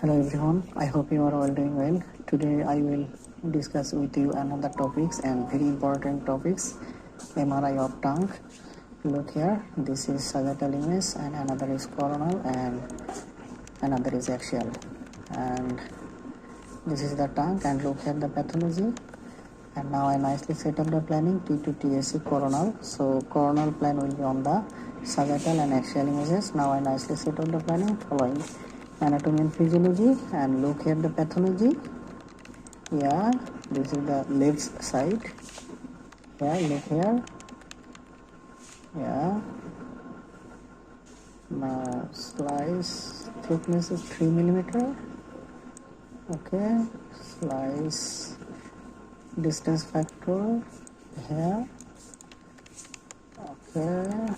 Hello everyone, I hope you are all doing well. Today I will discuss with you another topics and very important topics, MRI of tongue. Look here, this is sagittal image and another is coronal and another is axial. And this is the tongue and look here the pathology. And now I nicely set up the planning T to TSC coronal. So coronal plan will be on the sagittal and axial images. Now I nicely set up the planning following anatomy and physiology and look at the pathology. Yeah, this is the left side. Yeah, look here. Yeah. Now slice thickness is 3 millimeter. Okay. Slice distance factor here. Okay.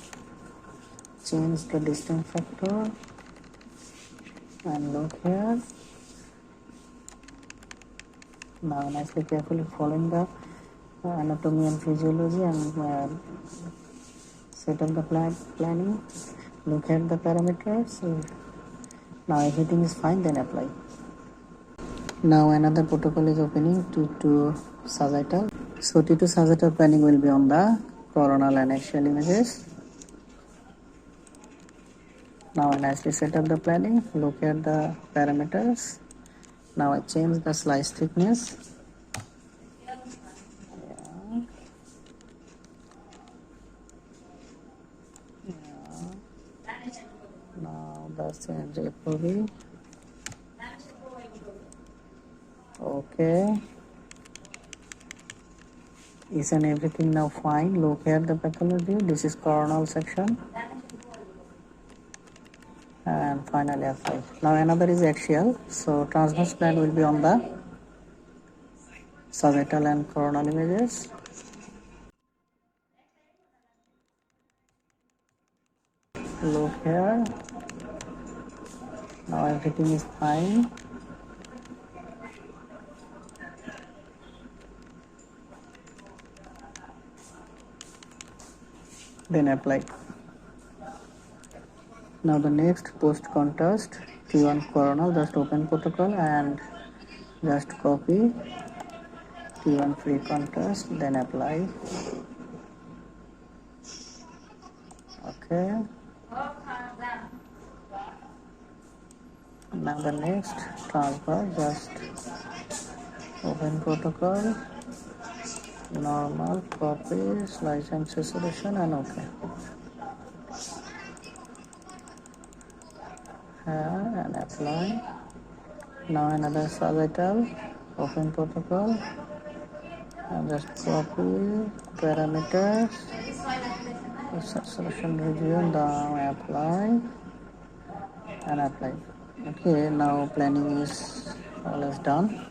Change the distance factor. And look here. Now nicely carefully following the anatomy and physiology and set up the planning. Look at the parameters. Now everything is fine, then apply. Now another protocol is opening T2 sagittal. So T2 sagittal planning will be on the coronal and axial images. Now I nicely set up the planning. Look at the parameters. Now I change the slice thickness. Yeah. Now that's the FOV. Okay. Isn't everything now fine? Look at the pathology. This is coronal section. And finally F5. Now another is axial. So transverse plan will be on the sagittal and coronal images. Look here. Now everything is fine. Then apply. Now the next post contrast T1 coronal, just open protocol and just copy T1 free contrast, then apply. Okay. Now the next transfer, just open protocol, normal, copy, slice and saturation, and okay. Here and apply. Now another sagittal, open protocol, and just copy parameters, saturation region, down, apply, and apply. Okay, now planning is almost done.